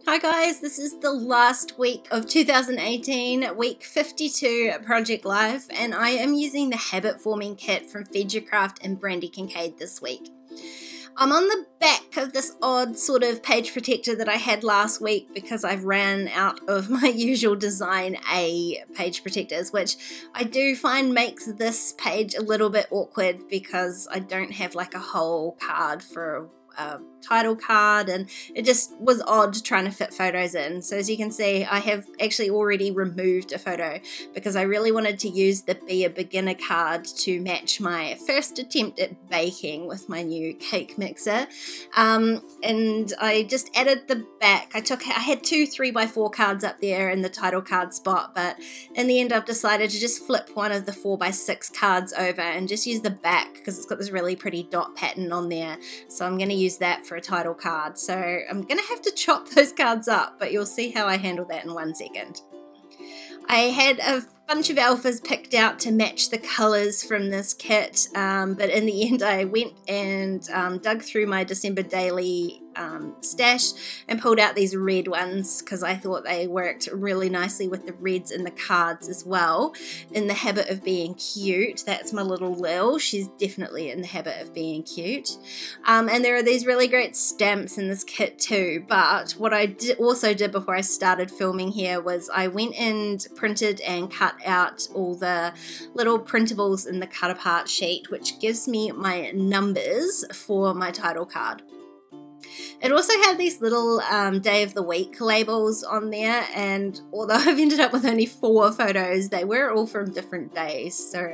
Hi guys, this is the last week of 2018, week 52 Project Life, and I am using the habit forming kit from Feed Your Craft and Brandy Kincaid this week. I'm on the back of this odd sort of page protector that I had last week because I've ran out of my usual design A page protectors, which I do find makes this page a little bit awkward because I don't have like a whole card for a title card, and it just was odd trying to fit photos in. So as you can see, I have actually already removed a photo because I really wanted to use the Be a Beginner card to match my first attempt at baking with my new cake mixer. And I just added the back. I had two 3x4 cards up there in the title card spot, but in the end I've decided to just flip one of the 4x6 cards over and just use the back because it's got this really pretty dot pattern on there. So I'm going to use that for a title card. So I'm going to have to chop those cards up, but you'll see how I handle that in 1 second. I had a bunch of alphas picked out to match the colors from this kit, but in the end I went and dug through my December daily stash and pulled out these red ones because I thought they worked really nicely with the reds in the cards as well. In the habit of being cute, that's my little Lil. She's definitely in the habit of being cute. And there are these really great stamps in this kit too, but what I also did before I started filming here was I went and printed and cut out all the little printables in the cut apart sheet, which gives me my numbers for my title card. It also had these little day of the week labels on there, and although I've ended up with only 4 photos, they were all from different days. So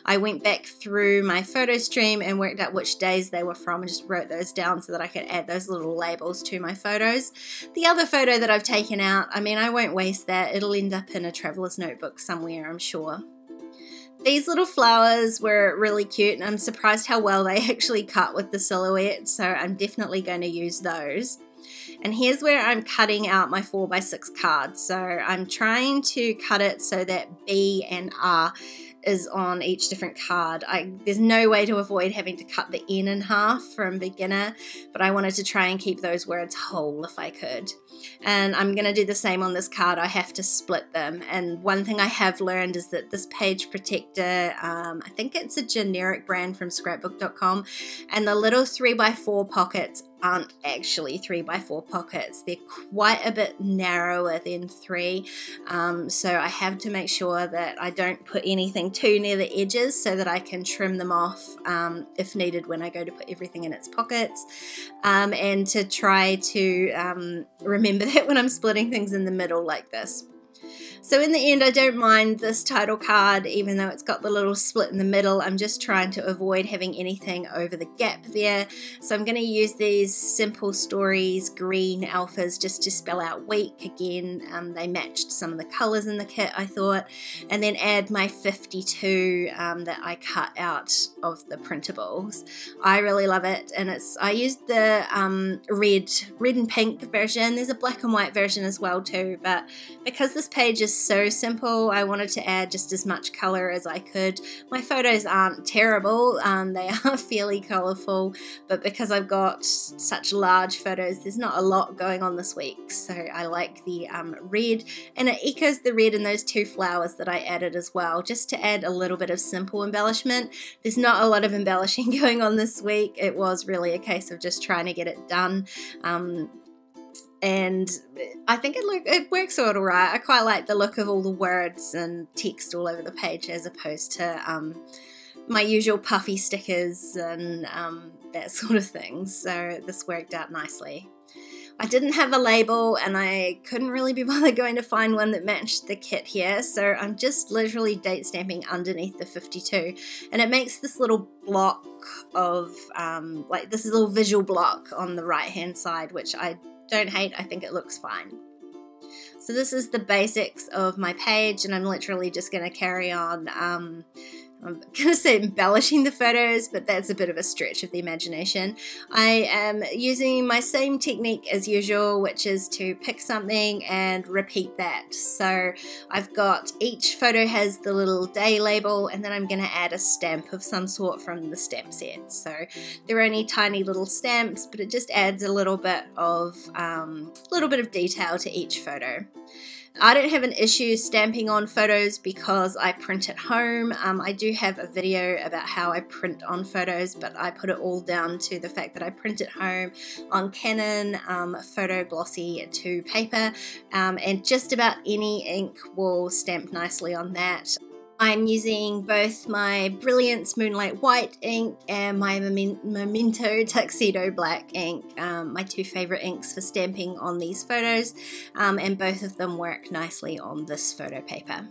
I went back through my photo stream and worked out which days they were from and just wrote those down so that I could add those little labels to my photos. The other photo that I've taken out, I mean, I won't waste that. It'll end up in a traveler's notebook somewhere, I'm sure. These little flowers were really cute, and I'm surprised how well they actually cut with the silhouette, so I'm definitely going to use those. And here's where I'm cutting out my 4x6 cards. So I'm trying to cut it so that B and R is on each different card. There's no way to avoid having to cut the N in half from beginner, but I wanted to try and keep those words whole if I could. And I'm going to do the same on this card. I have to split them. And one thing I have learned is that this page protector, I think it's a generic brand from scrapbook.com, and the little 3x4 pockets aren't actually 3x4 pockets. They're quite a bit narrower than 3, so I have to make sure that I don't put anything too near the edges so that I can trim them off if needed when I go to put everything in its pockets, and to try to remember that when I'm splitting things in the middle like this. So in the end, I don't mind this title card, even though it's got the little split in the middle. I'm just trying to avoid having anything over the gap there. So I'm going to use these Simple Stories green alphas just to spell out week. Again, they matched some of the colors in the kit, I thought. And then add my 52 that I cut out of the printables. I really love it. And I used the red and pink version. There's a black and white version as well too. But because this page is so simple, I wanted to add just as much color as I could. My photos aren't terrible, they are fairly colorful, but because I've got such large photos, there's not a lot going on this week. So I like the red, and it echoes the red in those 2 flowers that I added as well, just to add a little bit of simple embellishment. There's not a lot of embellishing going on this week. It was really a case of just trying to get it done. And I think it works all right. I quite like the look of all the words and text all over the page as opposed to my usual puffy stickers and that sort of thing. So this worked out nicely. I didn't have a label, and I couldn't really be bothered going to find one that matched the kit here, so I'm just literally date stamping underneath the 52, and it makes this little block of like this little visual block on the right hand side, which I don't hate. I think it looks fine. So this is the basics of my page, and I'm literally just going to carry on I'm going to say embellishing the photos, but that's a bit of a stretch of the imagination. I am using my same technique as usual, which is to pick something and repeat that. So I've got, each photo has the little day label, and then I'm going to add a stamp of some sort from the stamp set. So they're only tiny little stamps, but it just adds a little bit of detail to each photo. I don't have an issue stamping on photos because I print at home. I do have a video about how I print on photos, but I put it all down to the fact that I print at home on Canon Photo Glossy 2 paper, and just about any ink will stamp nicely on that. I'm using both my Brilliance Moonlight White ink and my Memento Tuxedo Black ink, my two favorite inks for stamping on these photos, and both of them work nicely on this photo paper.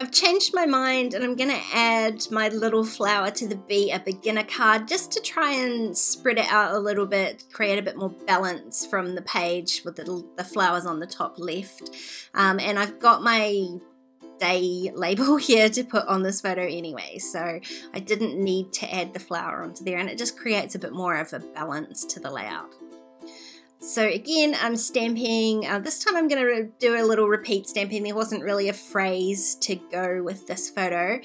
I've changed my mind and I'm going to add my little flower to the Be a Beginner card just to try and spread it out a little bit, create a bit more balance from the page with the flowers on the top left. And I've got my day label here to put on this photo anyway, so I didn't need to add the flower onto there, and it just creates a bit more of a balance to the layout. So again, I'm stamping. This time I'm going to do a little repeat stamping. There wasn't really a phrase to go with this photo,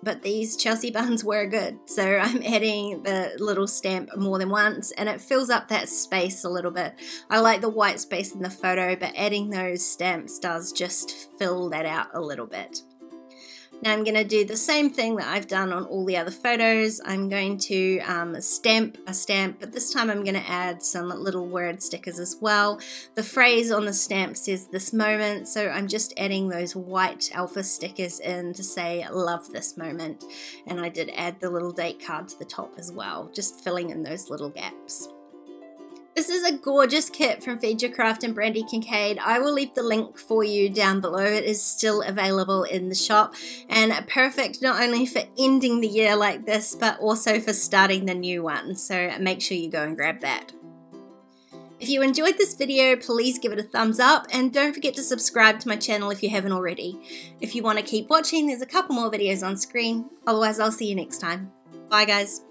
but these Chelsea buns were good. So I'm adding the little stamp more than once, and it fills up that space a little bit. I like the white space in the photo, but adding those stamps does just fill that out a little bit. Now I'm going to do the same thing that I've done on all the other photos. I'm going to stamp a stamp, but this time I'm going to add some little word stickers as well. The phrase on the stamp says "this moment," so I'm just adding those white alpha stickers in to say "love this moment." And I did add the little date card to the top as well, just filling in those little gaps. This is a gorgeous kit from Feedurcraft and Brandy Kincaid. I will leave the link for you down below. It is still available in the shop, and perfect not only for ending the year like this, but also for starting the new one. So make sure you go and grab that. If you enjoyed this video, please give it a thumbs up, and don't forget to subscribe to my channel if you haven't already. If you want to keep watching, there's a couple more videos on screen. Otherwise, I'll see you next time. Bye guys.